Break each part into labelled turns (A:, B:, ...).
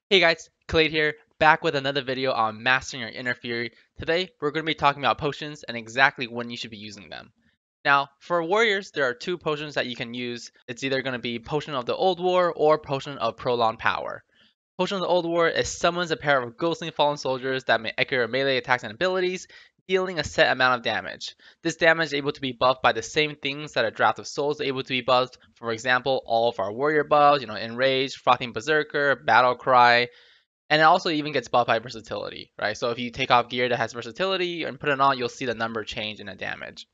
A: Hey guys, Kelade here, back with another video on mastering your inner fury. Today, we're going to be talking about potions and exactly when you should be using them. Now, for warriors, there are two potions that you can use. It's either going to be Potion of the Old War or Potion of Prolonged Power. Potion of the Old War is summons a pair of ghostly fallen soldiers that may echo your melee attacks and abilities, dealing a set amount of damage. This damage is able to be buffed by the same things that a Draft of Souls is able to be buffed. For example, all of our warrior buffs, Enrage, Frothing Berserker, Battle Cry, and it also even gets buffed by versatility, right? So if you take off gear that has versatility and put it on, you'll see the number change in the damage.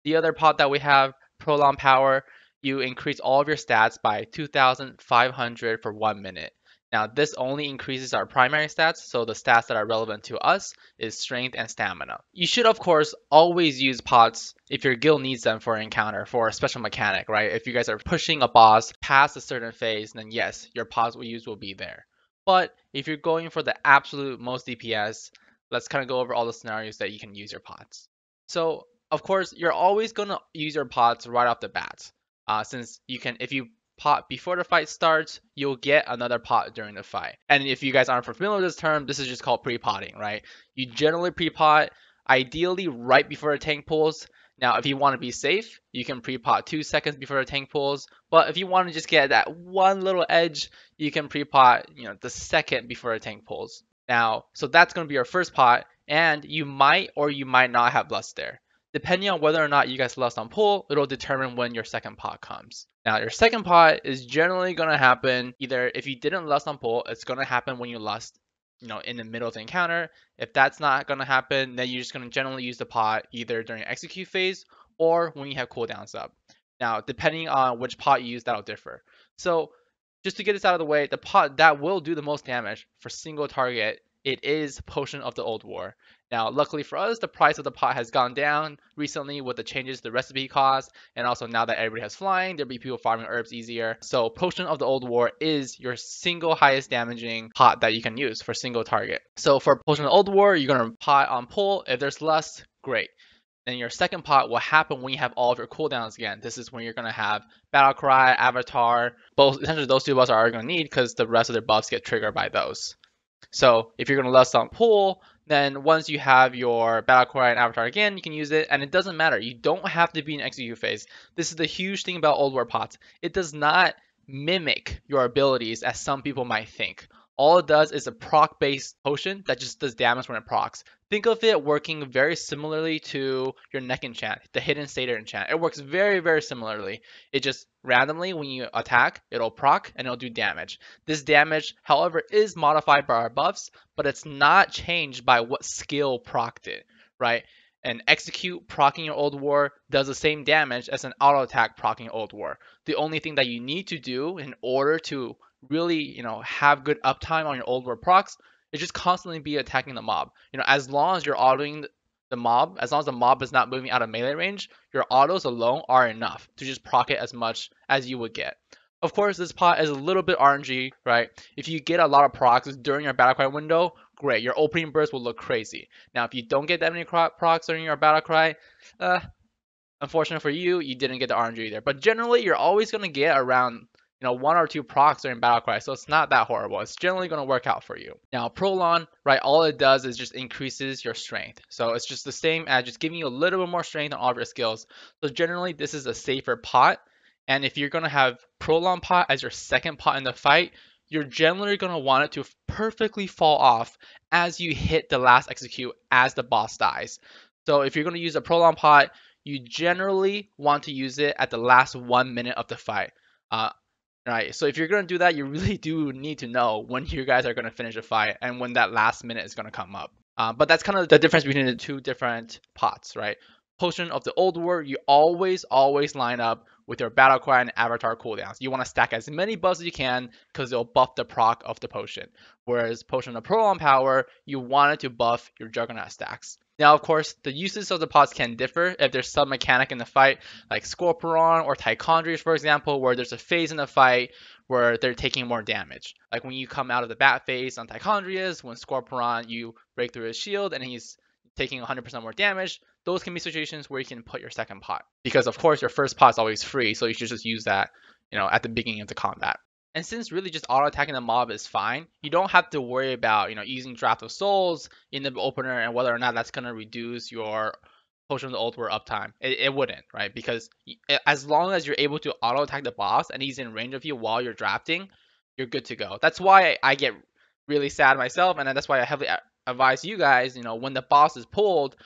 A: The other pot that we have, Prolonged Power, you increase all of your stats by 2,500 for 1 minute. Now this only increases our primary stats, so the stats that are relevant to us is strength and stamina. You should of course always use pots if your guild needs them for an encounter, for a special mechanic, right? If you guys are pushing a boss past a certain phase, then yes, your pots will be there. But if you're going for the absolute most DPS, let's kind of go over all the scenarios that you can use your pots. So of course, you're always going to use your pots right off the bat. Since you can, if you pot before the fight starts, you'll get another pot during the fight. And if you guys aren't familiar with this term, this is just called pre-potting, right? You generally pre-pot, ideally right before the tank pulls. Now, if you want to be safe, you can pre-pot 2 seconds before the tank pulls. But if you want to just get that one little edge, you can pre-pot, the second before the tank pulls. Now, so that's going to be your first pot, and you might or you might not have lust there. Depending on whether or not you guys lust on pull, it'll determine when your second pot comes. Now, your second pot is generally going to happen either if you didn't lust on pull, it's going to happen when you lust, in the middle of the encounter. If that's not going to happen, then you're just going to generally use the pot either during execute phase or when you have cooldowns up. Now, depending on which pot you use, that'll differ. So, just to get this out of the way, the pot that will do the most damage for single target, it is Potion of the Old War. Now, luckily for us, the price of the pot has gone down recently with the changes to the recipe cost, and also now that everybody has flying, there'll be people farming herbs easier. So Potion of the Old War is your single highest damaging pot that you can use for single target. So for Potion of the Old War, you're gonna pot on pull. If there's less, great. Then your second pot will happen when you have all of your cooldowns again. This is when you're gonna have Battle Cry, Avatar. Both essentially those two buffs are gonna need because the rest of their buffs get triggered by those. So if you're going to lust on pull, then once you have your battle cry and avatar again, you can use it, and it doesn't matter. You don't have to be in execute phase. This is the huge thing about old war pots. It does not mimic your abilities as some people might think. All it does is a proc-based potion that just does damage when it procs. Think of it working very similarly to your neck enchant, the hidden satyr enchant. It works very, very similarly. It just randomly, when you attack, it'll proc and it'll do damage. This damage, however, is modified by our buffs, but it's not changed by what skill procced it, right? An execute proccing your old war does the same damage as an auto attack proccing old war. The only thing that you need to do in order to really, have good uptime on your old war procs is just constantly be attacking the mob. As long as you're autoing the mob, as long as the mob is not moving out of melee range, your autos alone are enough to just proc it as much as you would get. Of course, this pot is a little bit RNG, right? If you get a lot of procs during your battle cry window, great. Your opening burst will look crazy. Now, if you don't get that many procs during your battle cry, unfortunate for you, you didn't get the RNG there. But generally, you're always going to get around one or two procs during battle cry, so it's not that horrible. It's generally going to work out for you. Now, Prolon, right, all it does is just increases your strength. So it's just the same as just giving you a little bit more strength on all of your skills. So generally, this is a safer pot. And if you're going to have Prolon pot as your second pot in the fight, you're generally going to want it to perfectly fall off as you hit the last execute as the boss dies. So if you're going to use a Prolon pot, you generally want to use it at the last 1 minute of the fight. Right, so if you're going to do that, you really do need to know when you guys are going to finish a fight and when that last minute is going to come up. But that's kind of the difference between the two different pots, right? Potion of the Old War, you always line up with your Battle Cry and Avatar cooldowns. You want to stack as many buffs as you can because it'll buff the proc of the potion. Whereas Potion of Prolonged Power, you want it to buff your Juggernaut stacks. Now, of course, the uses of the pots can differ if there's some mechanic in the fight, like Scorpion or Tychondrius, for example, where there's a phase in the fight where they're taking more damage. Like when you come out of the bat phase on Tychondrius, when Scorpion, you break through his shield and he's taking 100% more damage, those can be situations where you can put your second pot. Because, of course, your first pot is always free, so you should just use that, at the beginning of the combat. And since really just auto attacking the mob is fine, you don't have to worry about using Draft of Souls in the opener and whether or not that's gonna reduce your Potion of the Old War uptime. It wouldn't, right? Because as long as you're able to auto attack the boss and he's in range of you while you're drafting, you're good to go. That's why I get really sad myself, and that's why I heavily advise you guys, when the boss is pulled,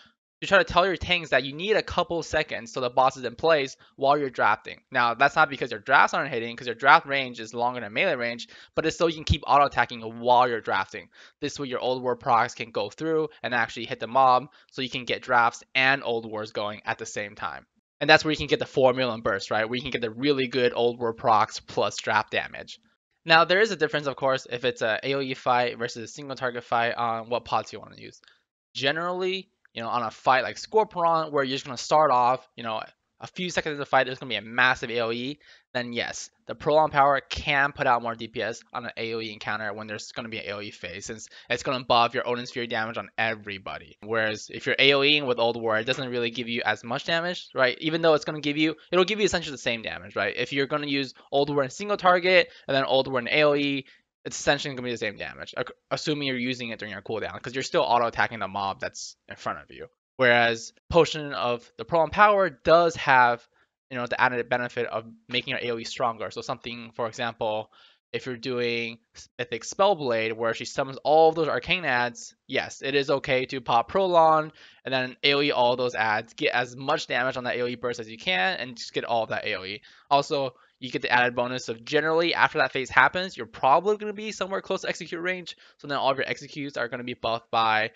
A: to try to tell your tanks that you need a couple seconds so the boss is in place while you're drafting. Now, that's not because your drafts aren't hitting, because your draft range is longer than melee range, but it's so you can keep auto attacking while you're drafting. This way, your old war procs can go through and actually hit the mob, so you can get drafts and old wars going at the same time. And that's where you can get the 4 million burst, right? Where you can get the really good old war procs plus draft damage. Now, there is a difference, of course, if it's a AoE fight versus a single target fight on what pots you want to use. Generally, on a fight like Scorpion, where you're just going to start off, a few seconds of the fight, there's going to be a massive AoE, then yes, the Prolong Power can put out more DPS on an AoE encounter when there's going to be an AoE phase, since it's going to buff your Odin's Fury damage on everybody. Whereas if you're AoEing with Old War, it doesn't really give you as much damage, right? Even though it'll give you essentially the same damage, right? If you're going to use Old War in single target and then Old War in AoE, it's essentially going to be the same damage, assuming you're using it during your cooldown, because you're still auto attacking the mob that's in front of you. Whereas Potion of the Prolonged Power does have, the added benefit of making your AoE stronger. So something, for example, if you're doing Mythic Spellblade, where she summons all of those arcane ads, yes, it is okay to pop Prolong and then AoE all those ads, get as much damage on that AoE burst as you can, and just get all of that AoE. Also, you get the added bonus of generally after that phase happens, you're probably going to be somewhere close to execute range. So then all of your executes are going to be buffed by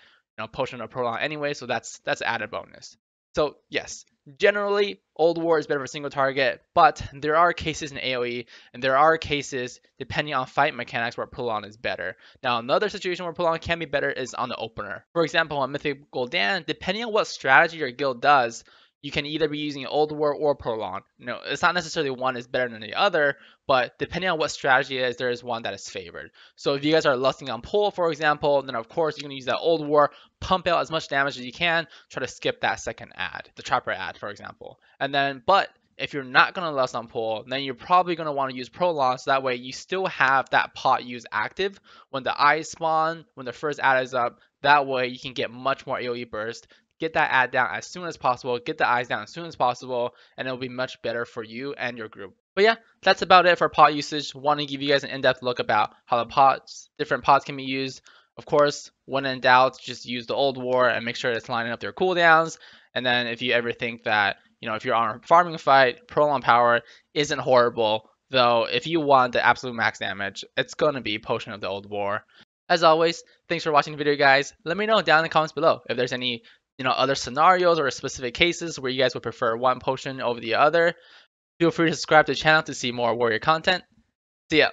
A: Potion of Prolong anyway. So that's added bonus. So yes, generally Old War is better for single target, but there are cases in AoE and there are cases depending on fight mechanics where Prolong is better. Now another situation where Prolong can be better is on the opener. For example, on Mythic Gul'dan, depending on what strategy your guild does, you can either be using Old War or Prolong. It's not necessarily one is better than the other, but depending on what strategy it is, there is one that is favored. So if you guys are lusting on pull, for example, then of course you're going to use that Old War, pump out as much damage as you can, try to skip that second ad, the Trapper ad, for example. But if you're not going to lust on pull, then you're probably going to want to use Prolong, so that way you still have that pot use active when the eyes spawn, when the first ad is up. That way you can get much more AoE burst, get that ad down as soon as possible, get the eyes down as soon as possible, and it'll be much better for you and your group. But yeah, that's about it for pot usage. Want to give you guys an in-depth look about how the different pots can be used. Of course, when in doubt, just use the Old War and make sure it's lining up their cooldowns. And then if you ever think that, if you're on a farming fight, Prolong Power isn't horrible, though if you want the absolute max damage, it's going to be Potion of the Old War. As always, thanks for watching the video, guys. Let me know down in the comments below if there's any other scenarios or specific cases where you guys would prefer one potion over the other. Feel free to subscribe to the channel to see more warrior content. See ya!